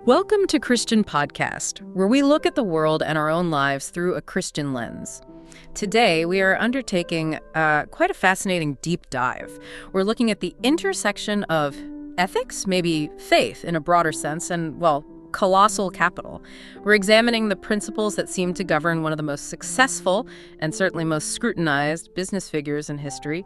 Welcome to Christian Podcast, where we look at the world and our own lives through a Christian lens. Today, we are undertaking quite a fascinating deep dive. We're looking at the intersection of ethics, maybe faith in a broader sense, and, well, colossal capital. We're examining the principles that seem to govern one of the most successful and certainly most scrutinized business figures in history,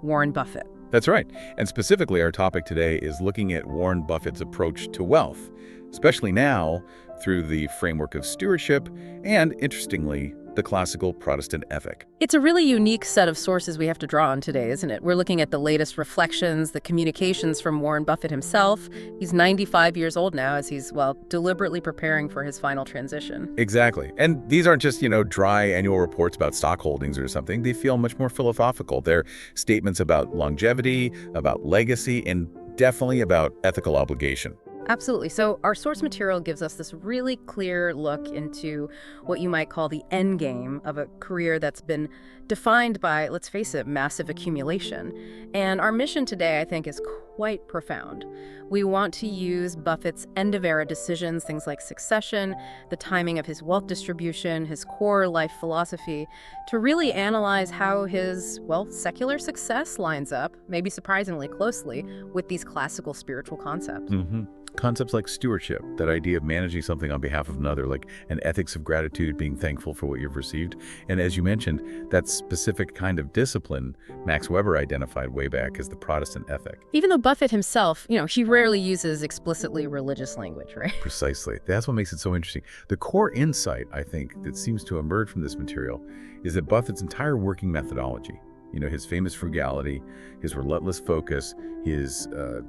Warren Buffett. That's right. And specifically, our topic today is looking at Warren Buffett's approach to wealth, especially now through the framework of stewardship and, interestingly, the classical Protestant ethic. It's a really unique set of sources we have to draw on today, isn't it? We're looking at the latest reflections, the communications from Warren Buffett himself. He's 95 years old now as he's, well, deliberately preparing for his final transition. Exactly. And these aren't just, dry annual reports about stock holdings or something. They feel much more philosophical. They're statements about longevity, about legacy, and definitely about ethical obligation. Absolutely. So our source material gives us this really clear look into what you might call the end game of a career that's been defined by, let's face it, massive accumulation. And our mission today, I think, is quite profound. We want to use Buffett's end-of-era decisions, things like succession, the timing of his wealth distribution, his core life philosophy, to really analyze how his, well, secular success lines up, maybe surprisingly closely, with these classical spiritual concepts. Mm-hmm. Concepts like stewardship, that idea of managing something on behalf of another, like an ethics of gratitude, being thankful for what you've received. And as you mentioned, that specific kind of discipline Max Weber identified way back as the Protestant ethic. Even though Buffett himself, he rarely uses explicitly religious language, right? Precisely. That's what makes it so interesting. The core insight, I think, that seems to emerge from this material is that Buffett's entire working methodology, his famous frugality, his relentless focus, his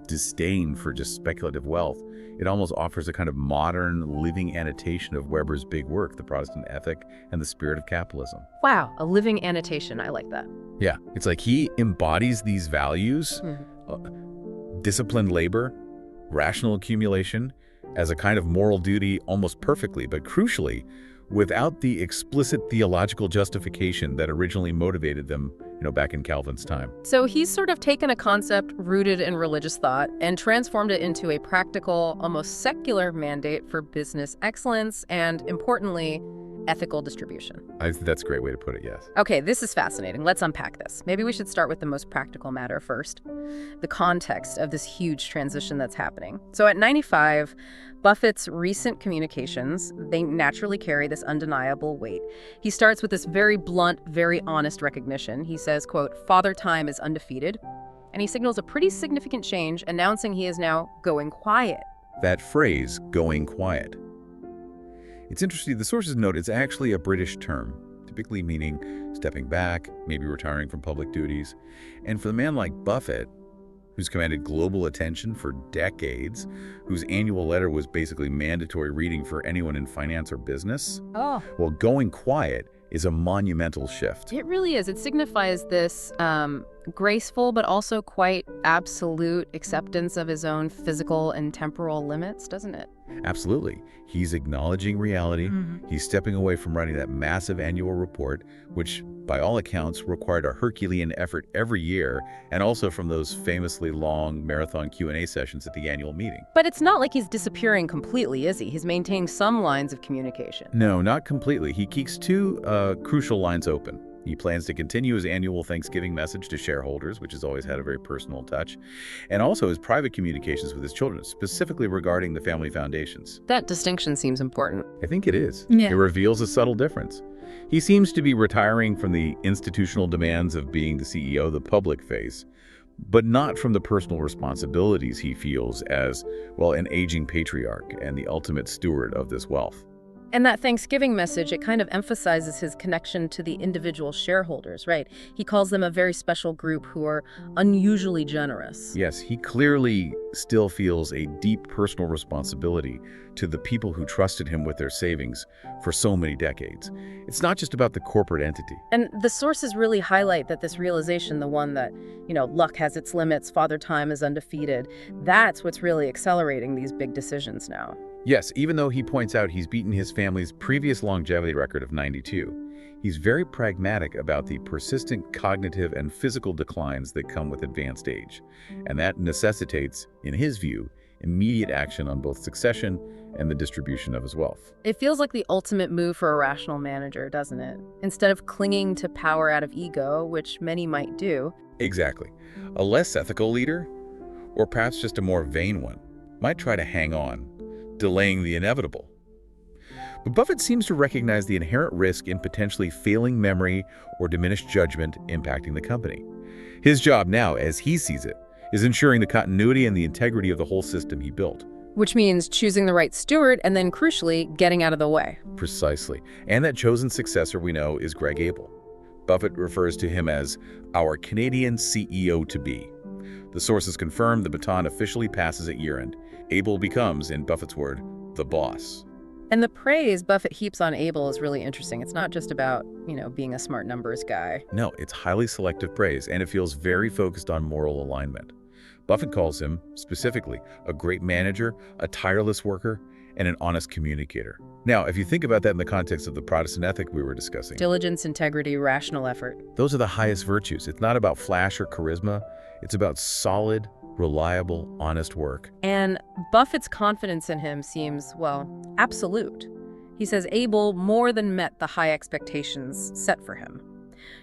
disdain for just speculative wealth, it almost offers a kind of modern living annotation of Weber's big work, the Protestant ethic and the spirit of capitalism. Wow, a living annotation. I like that. Yeah, it's like he embodies these values, disciplined labor, rational accumulation, as a kind of moral duty almost perfectly, but crucially, without the explicit theological justification that originally motivated them, back in Calvin's time. So he's sort of taken a concept rooted in religious thought and transformed it into a practical, almost secular mandate for business excellence and, importantly, ethical distribution. I think that's a great way to put it, yes. Okay, this is fascinating. Let's unpack this. Maybe we should start with the most practical matter first, the context of this huge transition that's happening. So at 95, Buffett's recent communications, they naturally carry this undeniable weight. He starts with this very blunt, very honest recognition. He says, quote, "Father Time is undefeated," and he signals a pretty significant change, announcing he is now going quiet. That phrase, going quiet. It's interesting, the sources note it's actually a British term, typically meaning stepping back, maybe retiring from public duties. And for the man like Buffett, who's commanded global attention for decades, whose annual letter was basically mandatory reading for anyone in finance or business, well, going quiet is a monumental shift. It really is. It signifies this graceful but also quite absolute acceptance of his own physical and temporal limits, doesn't it? Absolutely. He's acknowledging reality. He's stepping away from writing that massive annual report, which by all accounts required a Herculean effort every year, and also from those famously long marathon Q&A sessions at the annual meeting. But it's not like he's disappearing completely, is he? He's maintaining some lines of communication. No, not completely. He keeps two crucial lines open. He plans to continue his annual Thanksgiving message to shareholders, which has always had a very personal touch, and also his private communications with his children, specifically regarding the family foundations. That distinction seems important. I think it is. Yeah. It reveals a subtle difference. He seems to be retiring from the institutional demands of being the CEO of the public face, but not from the personal responsibilities he feels as, well, an aging patriarch and the ultimate steward of this wealth. And that Thanksgiving message, it kind of emphasizes his connection to the individual shareholders, right? He calls them a very special group who are unusually generous. Yes, he clearly still feels a deep personal responsibility to the people who trusted him with their savings for so many decades. It's not just about the corporate entity. And the sources really highlight that this realization, the one that, luck has its limits, Father Time is undefeated, that's what's really accelerating these big decisions now. Yes, even though he points out he's beaten his family's previous longevity record of 92, he's very pragmatic about the persistent cognitive and physical declines that come with advanced age. And that necessitates, in his view, immediate action on both succession and the distribution of his wealth. It feels like the ultimate move for a rational manager, doesn't it? Instead of clinging to power out of ego, which many might do. Exactly. A less ethical leader, or perhaps just a more vain one, might try to hang on, delaying the inevitable. But Buffett seems to recognize the inherent risk in potentially failing memory or diminished judgment impacting the company. His job now, as he sees it, is ensuring the continuity and the integrity of the whole system he built. Which means choosing the right steward and then, crucially, getting out of the way. Precisely. And that chosen successor, we know, is Greg Abel. Buffett refers to him as our Canadian CEO-to-be. The sources confirm the baton officially passes at year-end. Abel becomes, in Buffett's word, the boss. And the praise Buffett heaps on Abel is really interesting. It's not just about, being a smart numbers guy. No, it's highly selective praise, and it feels very focused on moral alignment. Buffett calls him, specifically, a great manager, a tireless worker, and an honest communicator. Now, if you think about that in the context of the Protestant ethic we were discussing, Diligence, integrity, rational effort. those are the highest virtues. It's not about flash or charisma. It's about solid, reliable, honest work. And Buffett's confidence in him seems, absolute. He says Abel more than met the high expectations set for him.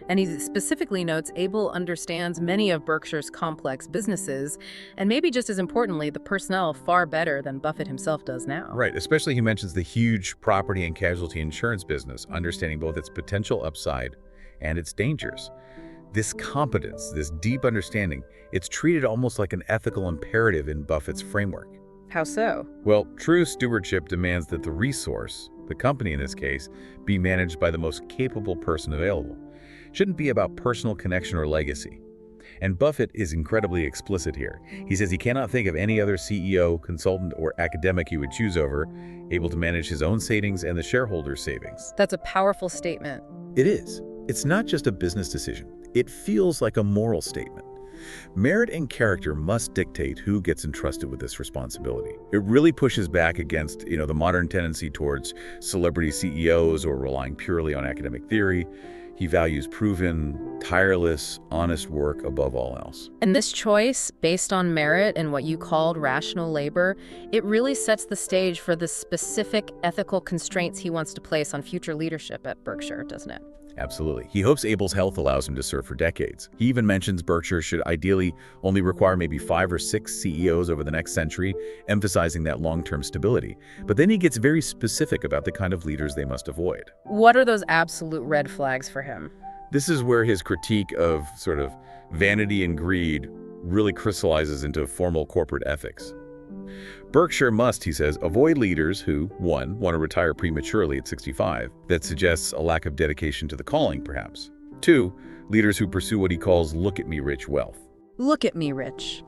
And he specifically notes Abel understands many of Berkshire's complex businesses, and maybe just as importantly, the personnel far better than Buffett himself does now. Right, especially he mentions the huge property and casualty insurance business, understanding both its potential upside and its dangers. This competence, this deep understanding, it's treated almost like an ethical imperative in Buffett's framework. How so? Well, true stewardship demands that the resource, the company in this case, be managed by the most capable person available. Shouldn't be about personal connection or legacy. And Buffett is incredibly explicit here. He says he cannot think of any other CEO, consultant, or academic he would choose over, able to manage his own savings and the shareholders' savings. That's a powerful statement. It is. It's not just a business decision. It feels like a moral statement. Merit and character must dictate who gets entrusted with this responsibility. It really pushes back against, the modern tendency towards celebrity CEOs or relying purely on academic theory. He values proven, tireless, honest work above all else. And this choice, based on merit and what you called rational labor, it really sets the stage for the specific ethical constraints he wants to place on future leadership at Berkshire, doesn't it? Absolutely. He hopes Abel's health allows him to serve for decades. He even mentions Berkshire should ideally only require maybe 5 or 6 CEOs over the next century, emphasizing that long-term stability. But then he gets very specific about the kind of leaders they must avoid. What are those absolute red flags for him? This is where his critique of sort of vanity and greed really crystallizes into formal corporate ethics. Berkshire must, he says, avoid leaders who, 1, want to retire prematurely at 65. That suggests a lack of dedication to the calling, perhaps. 2, leaders who pursue what he calls look-at-me-rich wealth. Look at me, rich.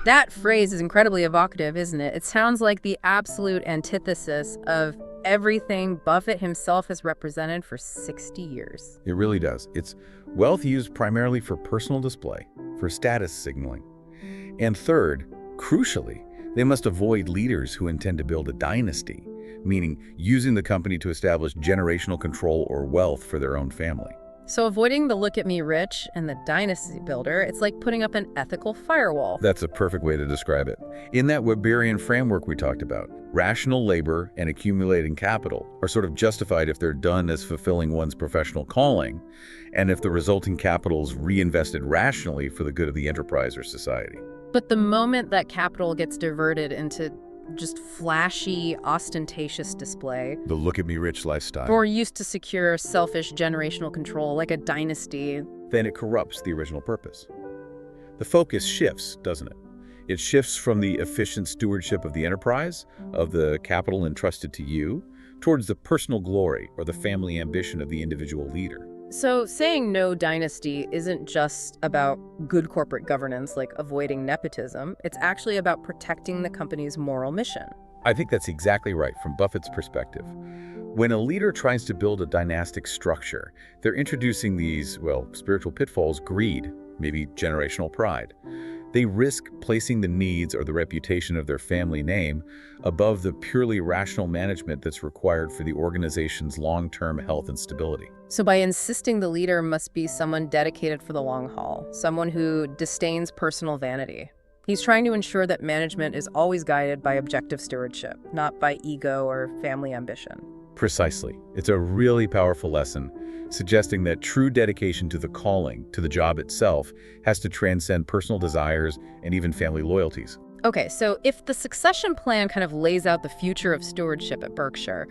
That phrase is incredibly evocative, isn't it? It sounds like the absolute antithesis of everything Buffett himself has represented for 60 years. It really does. It's wealth used primarily for personal display, for status signaling. And third, crucially, they must avoid leaders who intend to build a dynasty, meaning using the company to establish generational control or wealth for their own family. So avoiding the look at me rich and the dynasty builder, it's like putting up an ethical firewall. That's a perfect way to describe it. In that Weberian framework we talked about, rational labor and accumulating capital are sort of justified if they're done as fulfilling one's professional calling, and if the resulting capital is reinvested rationally for the good of the enterprise or society. But the moment that capital gets diverted into just flashy, ostentatious display, The look-at-me-rich lifestyle. or used to secure selfish generational control like a dynasty, Then it corrupts the original purpose. The focus shifts, doesn't it? It shifts from the efficient stewardship of the enterprise, of the capital entrusted to you, towards the personal glory or the family ambition of the individual leader. So saying no dynasty isn't just about good corporate governance like avoiding nepotism. It's actually about protecting the company's moral mission. I think that's exactly right from Buffett's perspective. When a leader tries to build a dynastic structure, they're introducing these, spiritual pitfalls: greed, maybe generational pride. They risk placing the needs or the reputation of their family name above the purely rational management that's required for the organization's long-term health and stability. So by insisting the leader must be someone dedicated for the long haul, someone who disdains personal vanity. He's trying to ensure that management is always guided by objective stewardship, not by ego or family ambition. Precisely. It's a really powerful lesson, suggesting that true dedication to the calling, to the job itself, has to transcend personal desires and even family loyalties. Okay, so if the succession plan kind of lays out the future of stewardship at Berkshire,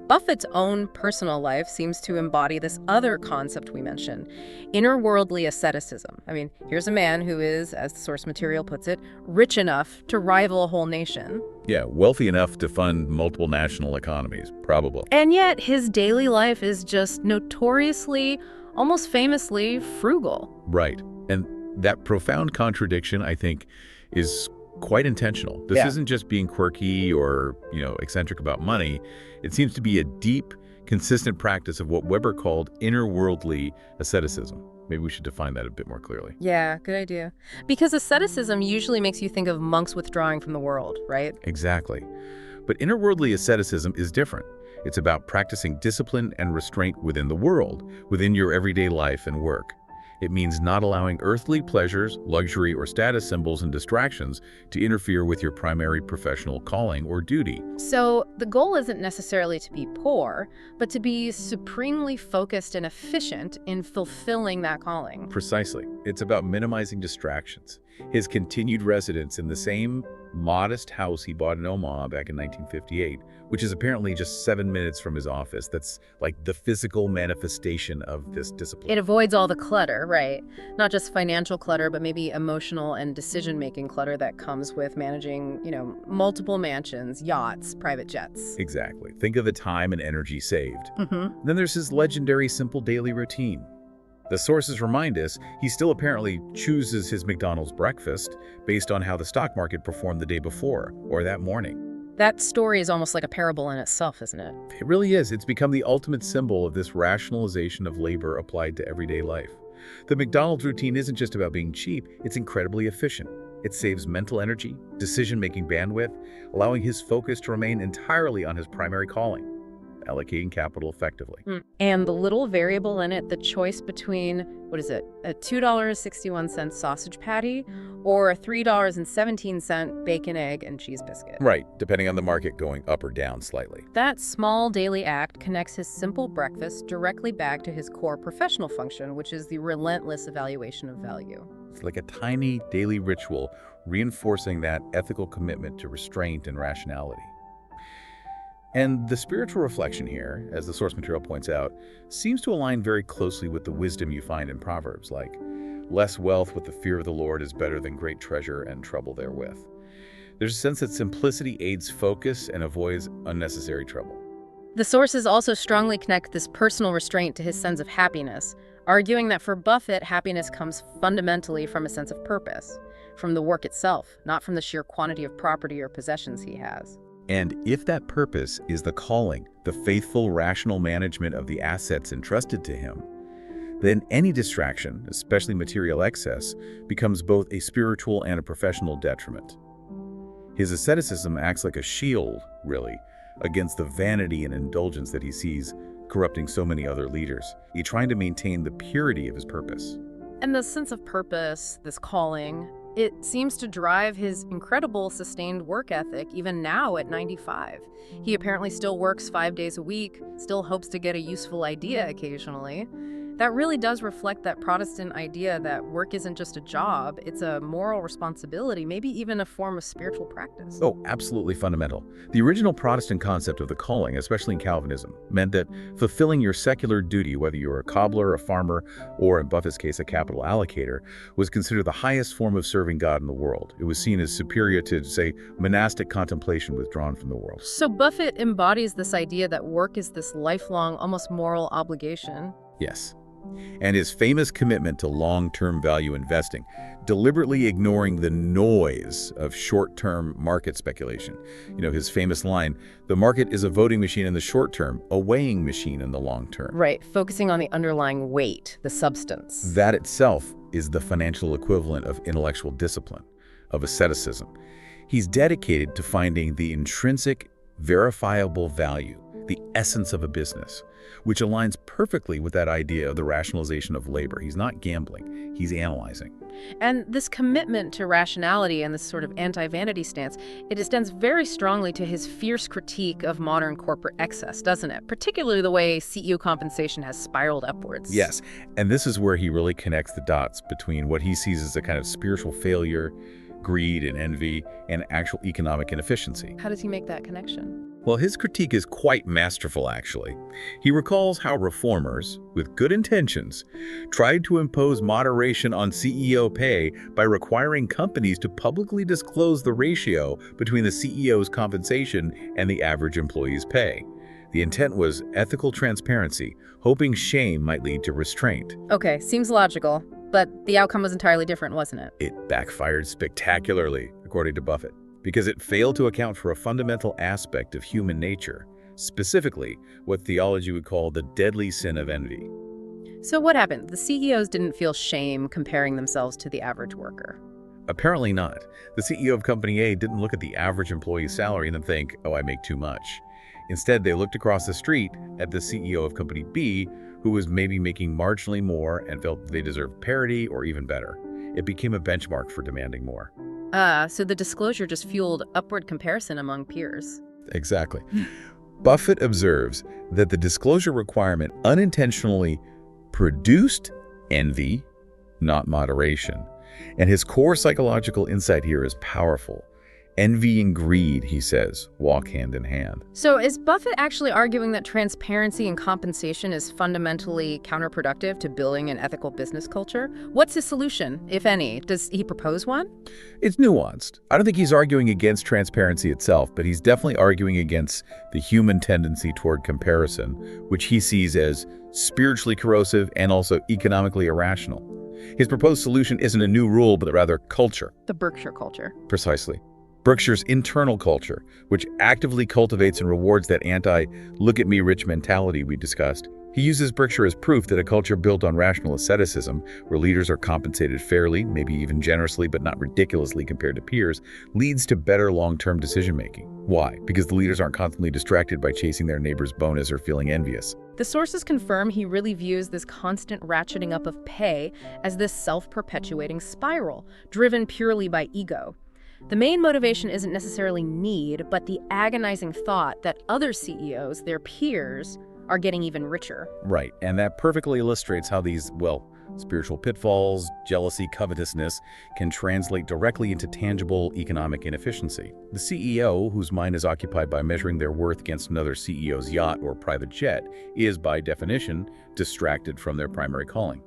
Buffett's own personal life seems to embody this other concept we mentioned, inner-worldly asceticism. I mean, here's a man who is, as the source material puts it, rich enough to rival a whole nation. Yeah, wealthy enough to fund multiple national economies, probably. And yet his daily life is just notoriously, almost famously, frugal. Right. And that profound contradiction, I think, is quite intentional. This isn't just being quirky or, eccentric about money. It seems to be a deep, consistent practice of what Weber called inner-worldly asceticism. Maybe we should define that a bit more clearly. Yeah, good idea. Because asceticism usually makes you think of monks withdrawing from the world, right? Exactly. But inner-worldly asceticism is different. It's about practicing discipline and restraint within the world, within your everyday life and work. It means not allowing earthly pleasures, luxury, or status symbols and distractions to interfere with your primary professional calling or duty. So the goal isn't necessarily to be poor, but to be supremely focused and efficient in fulfilling that calling. Precisely. It's about minimizing distractions. His continued residence in the same modest house he bought in Omaha back in 1958, which is apparently just 7 minutes from his office. That's like the physical manifestation of this discipline. It avoids all the clutter, right? Not just financial clutter, but maybe emotional and decision-making clutter that comes with managing, multiple mansions, yachts, private jets. Exactly. Think of the time and energy saved. Then there's his legendary simple daily routine. The sources remind us he still apparently chooses his McDonald's breakfast based on how the stock market performed the day before or that morning. That story is almost like a parable in itself, isn't it? It really is. It's become the ultimate symbol of this rationalization of labor applied to everyday life. The McDonald's routine isn't just about being cheap, it's incredibly efficient. It saves mental energy, decision-making bandwidth, allowing his focus to remain entirely on his primary calling, allocating capital effectively. And the little variable in it, the choice between, a $2.61 sausage patty or a $3.17 bacon, egg, and cheese biscuit. Right, depending on the market going up or down slightly. That small daily act connects his simple breakfast directly back to his core professional function, which is the relentless evaluation of value. It's like a tiny daily ritual reinforcing that ethical commitment to restraint and rationality. And the spiritual reflection here, as the source material points out, seems to align very closely with the wisdom you find in Proverbs, like, less wealth with the fear of the Lord is better than great treasure and trouble therewith. There's a sense that simplicity aids focus and avoids unnecessary trouble. The sources also strongly connect this personal restraint to his sense of happiness, arguing that for Buffett, happiness comes fundamentally from a sense of purpose, from the work itself, not from the sheer quantity of property or possessions he has. And if that purpose is the calling, the faithful, rational management of the assets entrusted to him, then any distraction, especially material excess, becomes both a spiritual and a professional detriment. His asceticism acts like a shield, really, against the vanity and indulgence that he sees corrupting so many other leaders. He's trying to maintain the purity of his purpose. And the sense of purpose, this calling, it seems to drive his incredible sustained work ethic even now at 95. He apparently still works 5 days a week, still hopes to get a useful idea occasionally. That really does reflect that Protestant idea that work isn't just a job, it's a moral responsibility, maybe even a form of spiritual practice. Oh, absolutely fundamental. The original Protestant concept of the calling, especially in Calvinism, meant that fulfilling your secular duty, whether you're a cobbler, a farmer, or in Buffett's case, a capital allocator, was considered the highest form of serving God in the world. It was seen as superior to, say, monastic contemplation withdrawn from the world. So Buffett embodies this idea that work is this lifelong, almost moral obligation. Yes. And his famous commitment to long-term value investing, deliberately ignoring the noise of short-term market speculation. His famous line, the market is a voting machine in the short term, a weighing machine in the long term. Right, focusing on the underlying weight, the substance. That itself is the financial equivalent of intellectual discipline, of asceticism. He's dedicated to finding the intrinsic, verifiable value, the essence of a business, which aligns perfectly with that idea of the rationalization of labor. He's not gambling, he's analyzing. And this commitment to rationality and this sort of anti-vanity stance, it extends very strongly to his fierce critique of modern corporate excess, doesn't it? Particularly the way CEO compensation has spiraled upwards. Yes, and this is where he really connects the dots between what he sees as a kind of spiritual failure, greed and envy, and actual economic inefficiency. How does he make that connection? Well, his critique is quite masterful, actually. He recalls how reformers, with good intentions, tried to impose moderation on CEO pay by requiring companies to publicly disclose the ratio between the CEO's compensation and the average employee's pay. The intent was ethical transparency, hoping shame might lead to restraint. Okay, seems logical, but the outcome was entirely different, wasn't it? It backfired spectacularly, according to Buffett, because it failed to account for a fundamental aspect of human nature, specifically what theology would call the deadly sin of envy. So what happened? The CEOs didn't feel shame comparing themselves to the average worker. Apparently not. The CEO of Company A didn't look at the average employee's salary and then think, oh, I make too much. Instead, they looked across the street at the CEO of Company B, who was maybe making marginally more and felt they deserved parity or even better. It became a benchmark for demanding more. So the disclosure just fueled upward comparison among peers. Exactly. Buffett observes that the disclosure requirement unintentionally produced envy, not moderation. And his core psychological insight here is powerful. Envy and greed, he says, walk hand in hand. So is Buffett actually arguing that transparency and compensation is fundamentally counterproductive to building an ethical business culture? What's his solution, if any? Does he propose one? It's nuanced. I don't think he's arguing against transparency itself, but he's definitely arguing against the human tendency toward comparison, which he sees as spiritually corrosive and also economically irrational. His proposed solution isn't a new rule, but rather culture. The Berkshire culture. Precisely. Berkshire's internal culture, which actively cultivates and rewards that anti-look-at-me rich mentality we discussed. He uses Berkshire as proof that a culture built on rational asceticism, where leaders are compensated fairly, maybe even generously, but not ridiculously compared to peers, leads to better long-term decision-making. Why? Because the leaders aren't constantly distracted by chasing their neighbor's bonus or feeling envious. The sources confirm he really views this constant ratcheting up of pay as this self-perpetuating spiral, driven purely by ego. The main motivation isn't necessarily need, but the agonizing thought that other CEOs, their peers, are getting even richer. Right, and that perfectly illustrates how these, spiritual pitfalls, jealousy, covetousness can translate directly into tangible economic inefficiency. The CEO, whose mind is occupied by measuring their worth against another CEO's yacht or private jet, is, by definition, distracted from their primary calling: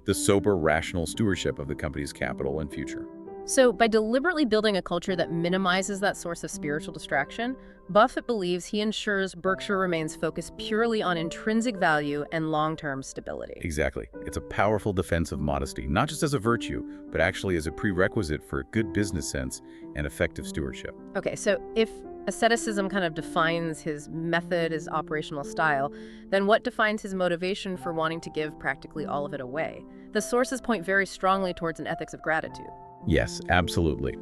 the sober, rational stewardship of the company's capital and future. So by deliberately building a culture that minimizes that source of spiritual distraction, Buffett believes he ensures Berkshire remains focused purely on intrinsic value and long-term stability. Exactly. It's a powerful defense of modesty, not just as a virtue, but actually as a prerequisite for good business sense and effective stewardship. Okay, so if asceticism kind of defines his method, his operational style, then what defines his motivation for wanting to give practically all of it away? The sources point very strongly towards an ethics of gratitude. Yes, absolutely.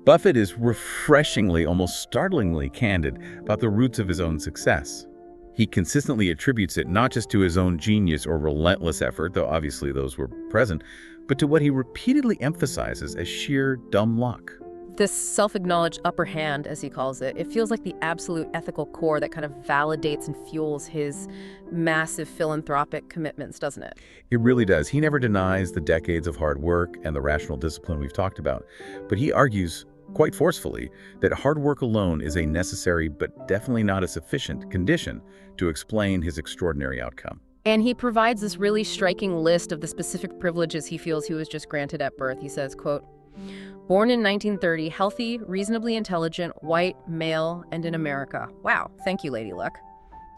Buffett is refreshingly, almost startlingly candid about the roots of his own success. He consistently attributes it not just to his own genius or relentless effort, though obviously those were present, but to what he repeatedly emphasizes as sheer dumb luck. This self-acknowledged upper hand, as he calls it, it feels like the absolute ethical core that kind of validates and fuels his massive philanthropic commitments, doesn't it? It really does. He never denies the decades of hard work and the rational discipline we've talked about, but he argues quite forcefully that hard work alone is a necessary but definitely not a sufficient condition to explain his extraordinary outcome. And he provides this really striking list of the specific privileges he feels he was just granted at birth. He says, quote, "Born in 1930, healthy, reasonably intelligent, white, male, and in America." Wow, thank you, Lady Luck.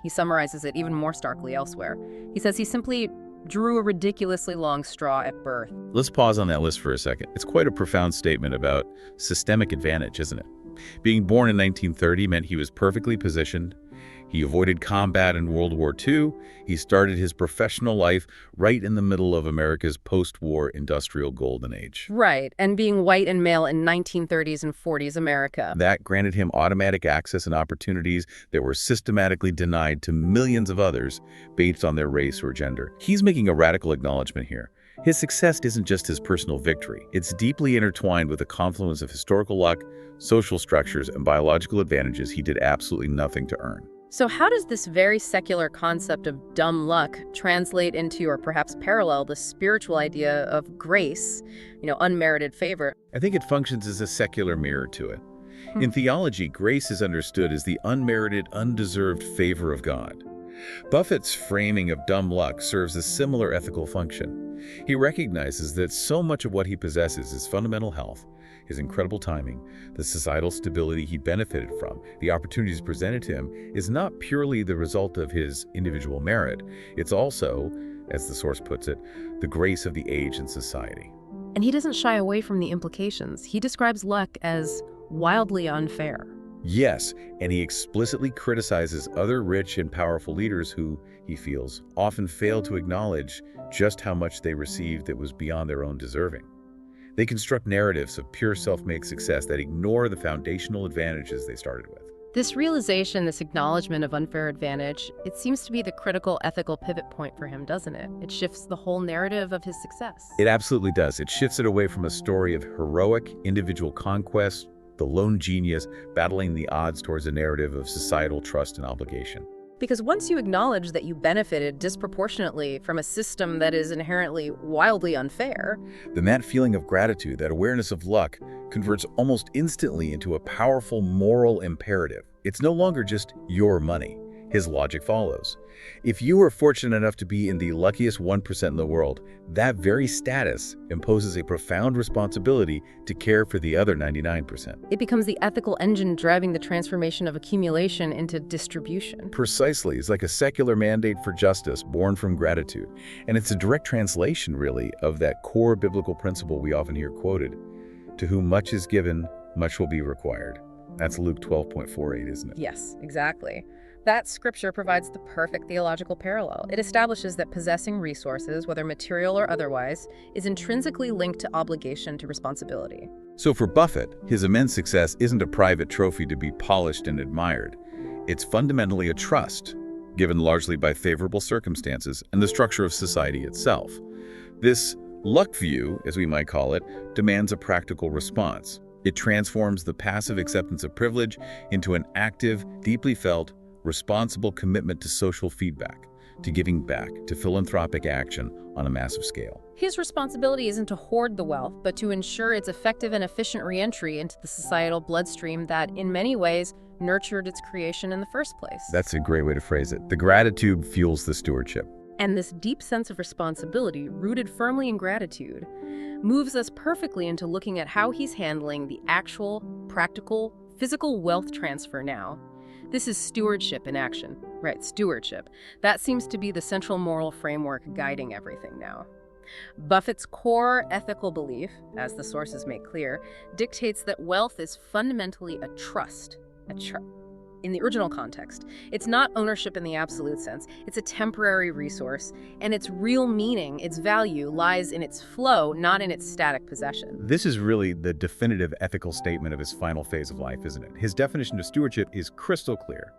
He summarizes it even more starkly elsewhere. He says he simply drew a ridiculously long straw at birth. Let's pause on that list for a second. It's quite a profound statement about systemic advantage, isn't it? Being born in 1930 meant he was perfectly positioned, He avoided combat in World War II. He started his professional life right in the middle of America's post-war industrial golden age. Right, and being white and male in 1930s and 40s America. That granted him automatic access and opportunities that were systematically denied to millions of others based on their race or gender. He's making a radical acknowledgement here. His success isn't just his personal victory. It's deeply intertwined with a confluence of historical luck, social structures, and biological advantages he did absolutely nothing to earn. So how does this very secular concept of dumb luck translate into, or perhaps parallel, the spiritual idea of grace, unmerited favor? I think it functions as a secular mirror to it. In theology, grace is understood as the unmerited, undeserved favor of God. Buffett's framing of dumb luck serves a similar ethical function. He recognizes that so much of what he possesses, his fundamental health, his incredible timing, the societal stability he benefited from, the opportunities presented to him, is not purely the result of his individual merit. It's also, as the source puts it, the grace of the age and society. And he doesn't shy away from the implications. He describes luck as wildly unfair. Yes, and he explicitly criticizes other rich and powerful leaders who, he feels, often fail to acknowledge just how much they received that was beyond their own deserving. They construct narratives of pure self-made success that ignore the foundational advantages they started with. This realization, this acknowledgement of unfair advantage, it seems to be the critical ethical pivot point for him, doesn't it? It shifts the whole narrative of his success. It absolutely does. It shifts it away from a story of heroic individual conquest, the lone genius battling the odds, towards a narrative of societal trust and obligation. Because once you acknowledge that you benefited disproportionately from a system that is inherently wildly unfair, then that feeling of gratitude, that awareness of luck, converts almost instantly into a powerful moral imperative. It's no longer just your money. His logic follows. If you are fortunate enough to be in the luckiest 1% in the world, that very status imposes a profound responsibility to care for the other 99%. it becomes the ethical engine driving the transformation of accumulation into distribution. Precisely. It's like a secular mandate for justice born from gratitude. And it's a direct translation, really, of that core biblical principle we often hear quoted: to whom much is given, much will be required. That's Luke 12.48, isn't it? Yes, exactly. That scripture provides the perfect theological parallel. It establishes that possessing resources, whether material or otherwise, is intrinsically linked to obligation to responsibility. So for Buffett, his immense success isn't a private trophy to be polished and admired. It's fundamentally a trust, given largely by favorable circumstances and the structure of society itself. This luck view, as we might call it, demands a practical response. It transforms the passive acceptance of privilege into an active, deeply felt, responsible commitment to social feedback, to giving back, to philanthropic action on a massive scale. His responsibility isn't to hoard the wealth, but to ensure its effective and efficient reentry into the societal bloodstream that, in many ways, nurtured its creation in the first place. That's a great way to phrase it. The gratitude fuels the stewardship. And this deep sense of responsibility, rooted firmly in gratitude, moves us perfectly into looking at how he's handling the actual, practical, physical wealth transfer now. This is stewardship in action, right? Stewardship. That seems to be the central moral framework guiding everything now. Buffett's core ethical belief, as the sources make clear, dictates that wealth is fundamentally a trust. In the original context, it's not ownership in the absolute sense. It's a temporary resource, and its real meaning, its value, lies in its flow, not in its static possession. This is really the definitive ethical statement of his final phase of life, isn't it? His definition of stewardship is crystal clear.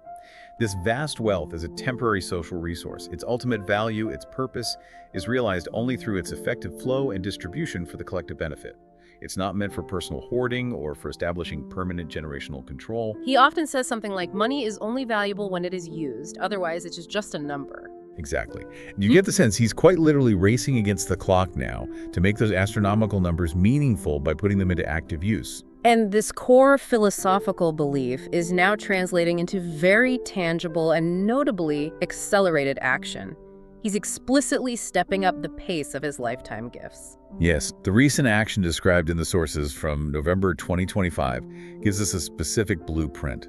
This vast wealth is a temporary social resource. Its ultimate value, its purpose, is realized only through its effective flow and distribution for the collective benefit. It's not meant for personal hoarding or for establishing permanent generational control. He often says something like, money is only valuable when it is used, otherwise it's just a number. Exactly. You get the sense he's quite literally racing against the clock now to make those astronomical numbers meaningful by putting them into active use. And this core philosophical belief is now translating into very tangible and notably accelerated action. He's explicitly stepping up the pace of his lifetime gifts. Yes, the recent action described in the sources from November 2025 gives us a specific blueprint.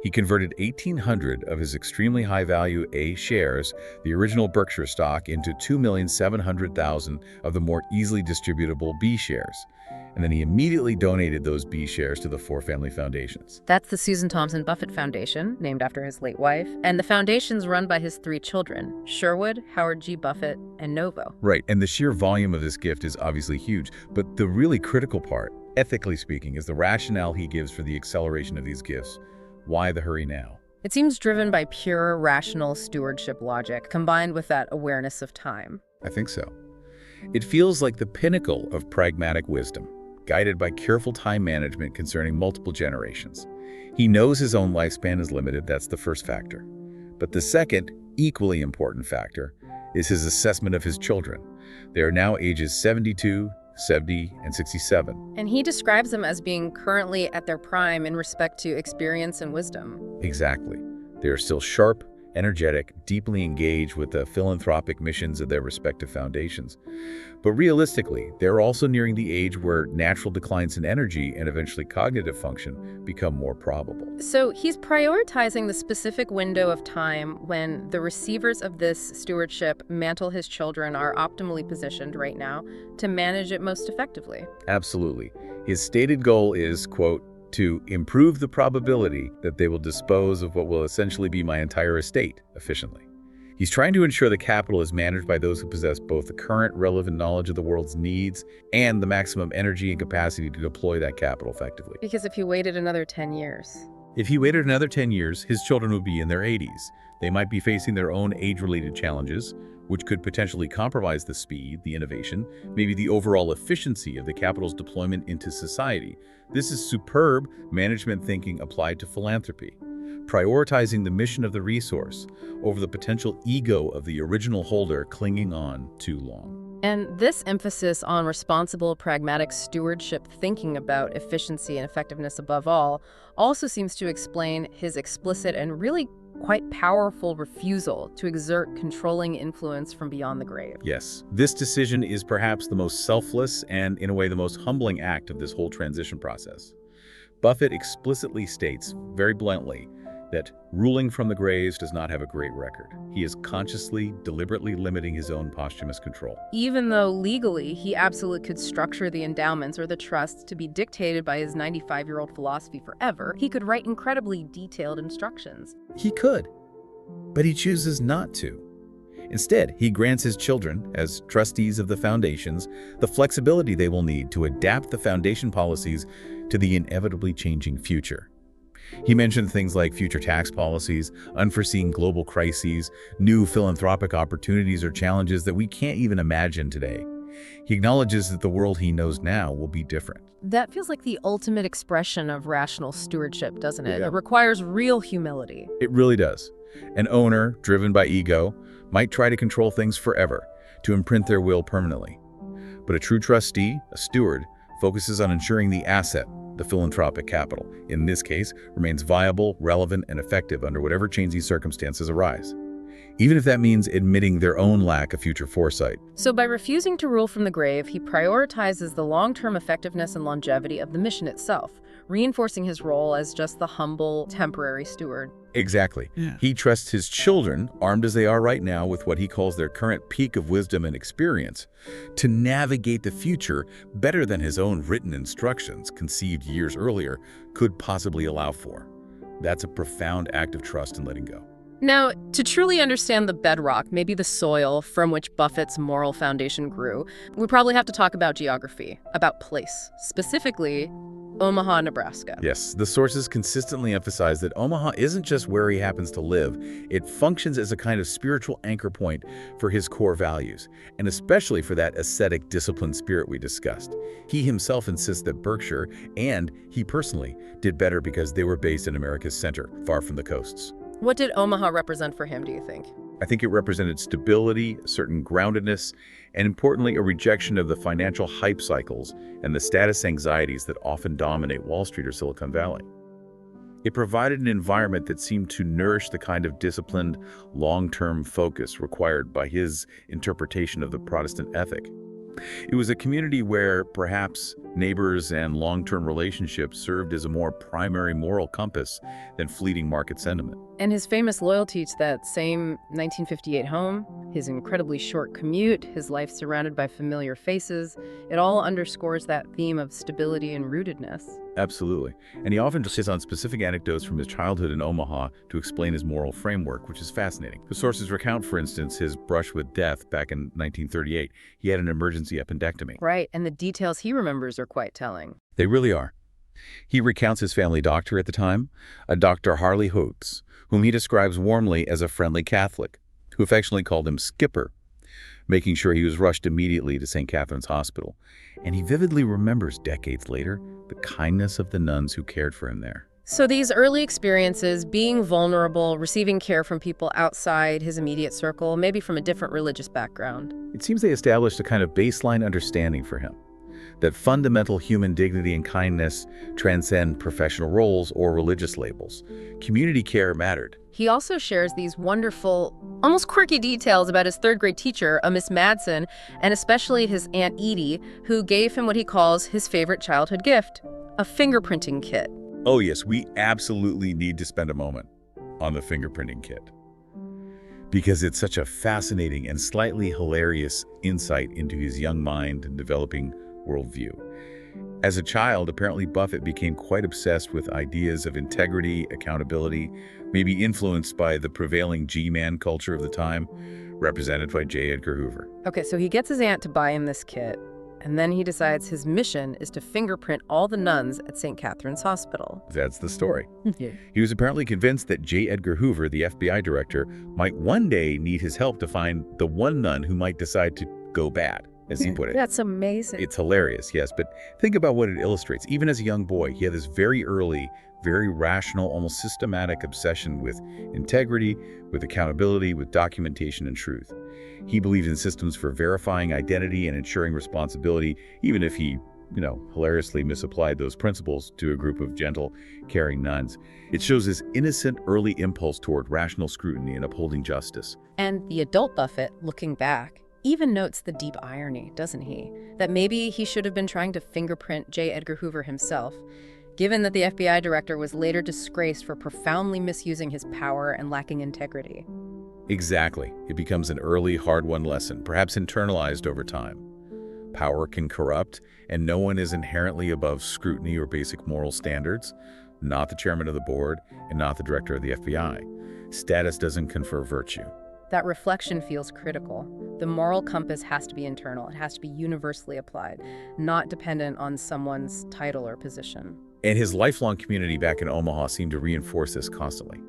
He converted 1,800 of his extremely high-value A shares, the original Berkshire stock, into 2,700,000 of the more easily distributable B shares. And then he immediately donated those B shares to the four family foundations. That's the Susan Thompson Buffett Foundation, named after his late wife, and the foundation's run by his three children, Sherwood, Howard G. Buffett, and Novo. Right, and the sheer volume of this gift is obviously huge, but the really critical part, ethically speaking, is the rationale he gives for the acceleration of these gifts. Why the hurry now? It seems driven by pure, rational stewardship logic, combined with that awareness of time. I think so. It feels like the pinnacle of pragmatic wisdom, guided by careful time management concerning multiple generations. He knows his own lifespan is limited, that's the first factor. But the second, equally important factor, is his assessment of his children. They are now ages 72, 70, and 67. And he describes them as being currently at their prime in respect to experience and wisdom. Exactly. They are still sharp, energetic, deeply engaged with the philanthropic missions of their respective foundations. But realistically, they're also nearing the age where natural declines in energy and eventually cognitive function become more probable. So he's prioritizing the specific window of time when the receivers of this stewardship mantle his children are optimally positioned right now to manage it most effectively. Absolutely. His stated goal is, quote, to improve the probability that they will dispose of what will essentially be my entire estate efficiently. He's trying to ensure the capital is managed by those who possess both the current relevant knowledge of the world's needs and the maximum energy and capacity to deploy that capital effectively. Because if he waited another 10 years... If he waited another 10 years, his children would be in their 80s. They might be facing their own age-related challenges, which could potentially compromise the speed, the innovation, maybe the overall efficiency of the capital's deployment into society. This is superb management thinking applied to philanthropy, prioritizing the mission of the resource over the potential ego of the original holder clinging on too long. And this emphasis on responsible, pragmatic stewardship thinking about efficiency and effectiveness above all also seems to explain his explicit and really quite powerful refusal to exert controlling influence from beyond the grave. Yes, this decision is perhaps the most selfless and, in a way, the most humbling act of this whole transition process. Buffett explicitly states, very bluntly, that ruling from the graves does not have a great record. He is consciously, deliberately limiting his own posthumous control. Even though legally he absolutely could structure the endowments or the trusts to be dictated by his 95-year-old philosophy forever, he could write incredibly detailed instructions. He could, but he chooses not to. Instead, he grants his children, as trustees of the foundations, the flexibility they will need to adapt the foundation policies to the inevitably changing future. He mentioned things like future tax policies, unforeseen global crises, new philanthropic opportunities or challenges that we can't even imagine today. He acknowledges that the world he knows now will be different. That feels like the ultimate expression of rational stewardship, doesn't it? Yeah. It requires real humility. It really does. An owner, driven by ego, might try to control things forever, to imprint their will permanently. But a true trustee, a steward, focuses on ensuring the asset, the philanthropic capital, in this case, remains viable, relevant, and effective under whatever changing circumstances arise, even if that means admitting their own lack of future foresight. So by refusing to rule from the grave, he prioritizes the long-term effectiveness and longevity of the mission itself, reinforcing his role as just the humble, temporary steward. Exactly. Yeah. He trusts his children, armed as they are right now with what he calls their current peak of wisdom and experience, to navigate the future better than his own written instructions, conceived years earlier, could possibly allow for. That's a profound act of trust and letting go. Now, to truly understand the bedrock, maybe the soil from which Buffett's moral foundation grew, we probably have to talk about geography, about place, specifically Omaha, Nebraska. Yes, the sources consistently emphasize that Omaha isn't just where he happens to live. It functions as a kind of spiritual anchor point for his core values, and especially for that ascetic, disciplined spirit we discussed. He himself insists that Berkshire, and he personally, did better because they were based in America's center, far from the coasts. What did Omaha represent for him, do you think? I think it represented stability, a certain groundedness, and importantly, a rejection of the financial hype cycles and the status anxieties that often dominate Wall Street or Silicon Valley. It provided an environment that seemed to nourish the kind of disciplined, long-term focus required by his interpretation of the Protestant ethic. It was a community where, perhaps Neighbors and long-term relationships served as a more primary moral compass than fleeting market sentiment. And his famous loyalty to that same 1958 home, his incredibly short commute, his life surrounded by familiar faces, it all underscores that theme of stability and rootedness. Absolutely. And he often just hits on specific anecdotes from his childhood in Omaha to explain his moral framework, which is fascinating. The sources recount, for instance, his brush with death back in 1938. He had an emergency appendectomy. Right, and the details he remembers are quite telling. They really are. He recounts his family doctor at the time, a Dr. Harley Hoots, whom he describes warmly as a friendly Catholic, who affectionately called him Skipper, making sure he was rushed immediately to St. Catherine's Hospital. And he vividly remembers, decades later, the kindness of the nuns who cared for him there. So these early experiences, being vulnerable, receiving care from people outside his immediate circle, maybe from a different religious background. It seems they established a kind of baseline understanding for him, that fundamental human dignity and kindness transcend professional roles or religious labels. Community care mattered. He also shares these wonderful, almost quirky details about his third-grade teacher, a Miss Madsen, and especially his Aunt Edie, who gave him what he calls his favorite childhood gift, a fingerprinting kit. Oh yes, we absolutely need to spend a moment on the fingerprinting kit, because it's such a fascinating and slightly hilarious insight into his young mind and developing worldview. As a child, apparently Buffett became quite obsessed with ideas of integrity, accountability, maybe influenced by the prevailing G-man culture of the time, represented by J. Edgar Hoover. Okay, so he gets his aunt to buy him this kit, and then he decides his mission is to fingerprint all the nuns at St. Catherine's Hospital. That's the story. Yeah. He was apparently convinced that J. Edgar Hoover, the FBI director, might one day need his help to find the one nun who might decide to go bad, as he put it. That's amazing. It's hilarious, yes, but think about what it illustrates. Even as a young boy, he had this very early, very rational, almost systematic obsession with integrity, with accountability, with documentation and truth. He believed in systems for verifying identity and ensuring responsibility, even if he, hilariously misapplied those principles to a group of gentle, caring nuns. It shows his innocent early impulse toward rational scrutiny and upholding justice. And the adult Buffett, looking back, even notes the deep irony, doesn't he? That maybe he should have been trying to fingerprint J. Edgar Hoover himself, given that the FBI director was later disgraced for profoundly misusing his power and lacking integrity. Exactly. It becomes an early, hard-won lesson, perhaps internalized over time. Power can corrupt, and no one is inherently above scrutiny or basic moral standards, not the chairman of the board and not the director of the FBI. Status doesn't confer virtue. That reflection feels critical. The moral compass has to be internal. It has to be universally applied, not dependent on someone's title or position. And his lifelong community back in Omaha seemed to reinforce this constantly.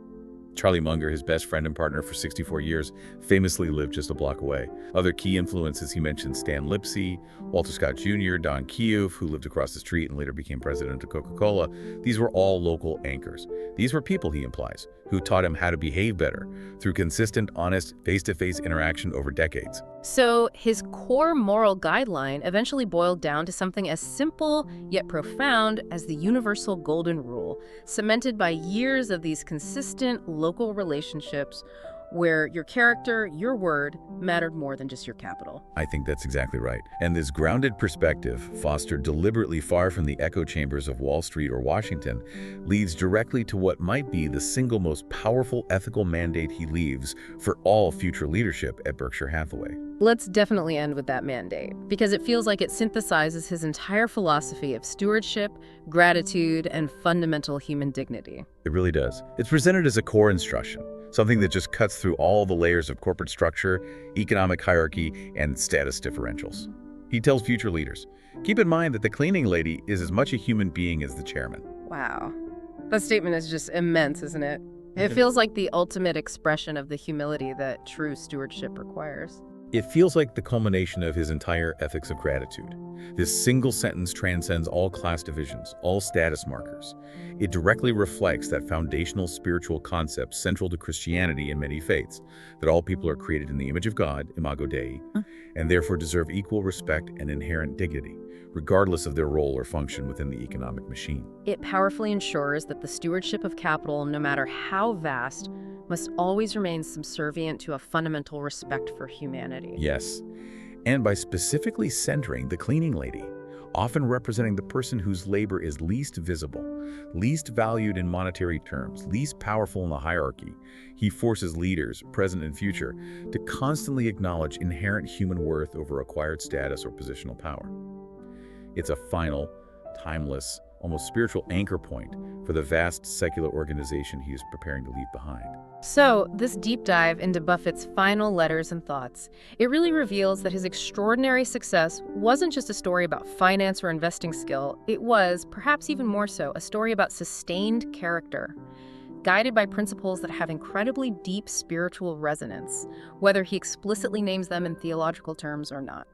Charlie Munger, his best friend and partner for 64 years, famously lived just a block away. Other key influences he mentioned: Stan Lipsey, Walter Scott Jr., Don Kiev, who lived across the street and later became president of Coca-Cola. These were all local anchors. These were people, he implies, who taught him how to behave better through consistent, honest, face-to-face interaction over decades. So his core moral guideline eventually boiled down to something as simple yet profound as the universal golden rule, cemented by years of these consistent local relationships where your character, your word, mattered more than just your capital. I think that's exactly right. And this grounded perspective, fostered deliberately far from the echo chambers of Wall Street or Washington, leads directly to what might be the single most powerful ethical mandate he leaves for all future leadership at Berkshire Hathaway. Let's definitely end with that mandate, because it feels like it synthesizes his entire philosophy of stewardship, gratitude, and fundamental human dignity. It really does. It's presented as a core instruction, something that just cuts through all the layers of corporate structure, economic hierarchy, and status differentials. He tells future leaders, keep in mind that the cleaning lady is as much a human being as the chairman. Wow. That statement is just immense, isn't it? It feels like the ultimate expression of the humility that true stewardship requires. It feels like the culmination of his entire ethics of gratitude. This single sentence transcends all class divisions, all status markers. It directly reflects that foundational spiritual concept central to Christianity and many faiths, that all people are created in the image of God, imago Dei, and therefore deserve equal respect and inherent dignity, regardless of their role or function within the economic machine. It powerfully ensures that the stewardship of capital, no matter how vast, must always remain subservient to a fundamental respect for humanity. Yes, and by specifically centering the cleaning lady, often representing the person whose labor is least visible, least valued in monetary terms, least powerful in the hierarchy. He forces leaders, present and future, to constantly acknowledge inherent human worth over acquired status or positional power. It's a final, timeless, almost spiritual anchor point for the vast secular organization he is preparing to leave behind. So, this deep dive into Buffett's final letters and thoughts, it really reveals that his extraordinary success wasn't just a story about finance or investing skill. It was, perhaps even more so, a story about sustained character, guided by principles that have incredibly deep spiritual resonance, whether he explicitly names them in theological terms or not.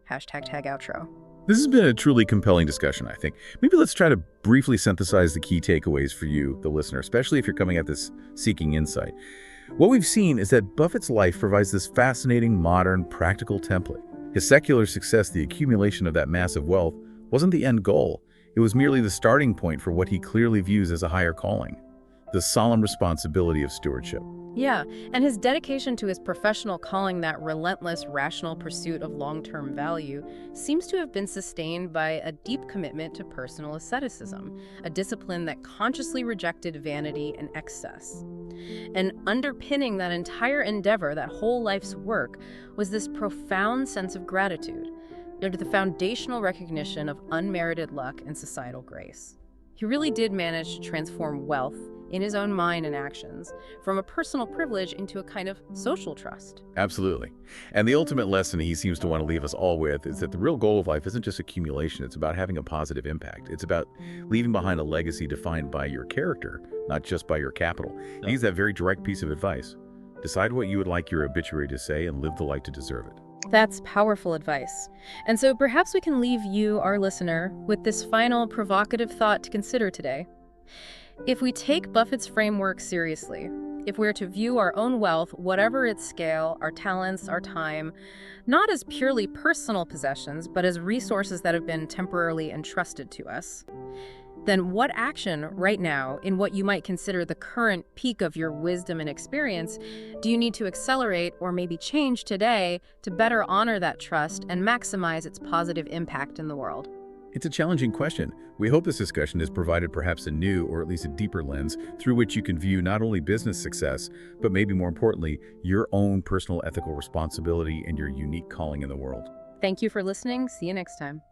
#tag outro. This has been a truly compelling discussion, I think. Maybe let's try to briefly synthesize the key takeaways for you, the listener, especially if you're coming at this seeking insight. What we've seen is that Buffett's life provides this fascinating, modern, practical template. His secular success, the accumulation of that massive wealth, wasn't the end goal. It was merely the starting point for what he clearly views as a higher calling, the solemn responsibility of stewardship. Yeah, and his dedication to his professional calling, that relentless, rational pursuit of long-term value, seems to have been sustained by a deep commitment to personal asceticism, a discipline that consciously rejected vanity and excess. And underpinning that entire endeavor, that whole life's work, was this profound sense of gratitude, the foundational recognition of unmerited luck and societal grace. He really did manage to transform wealth, in his own mind and actions, from a personal privilege into a kind of social trust. Absolutely. And the ultimate lesson he seems to want to leave us all with is that the real goal of life isn't just accumulation, it's about having a positive impact. It's about leaving behind a legacy defined by your character, not just by your capital. And he's that very direct piece of advice. Decide what you would like your obituary to say and live the life to deserve it. That's powerful advice. And so perhaps we can leave you, our listener, with this final provocative thought to consider today. If we take Buffett's framework seriously, if we're to view our own wealth, whatever its scale, our talents, our time, not as purely personal possessions, but as resources that have been temporarily entrusted to us, then what action right now, in what you might consider the current peak of your wisdom and experience, do you need to accelerate or maybe change today to better honor that trust and maximize its positive impact in the world? It's a challenging question. We hope this discussion has provided perhaps a new or at least a deeper lens through which you can view not only business success, but maybe more importantly, your own personal ethical responsibility and your unique calling in the world. Thank you for listening. See you next time.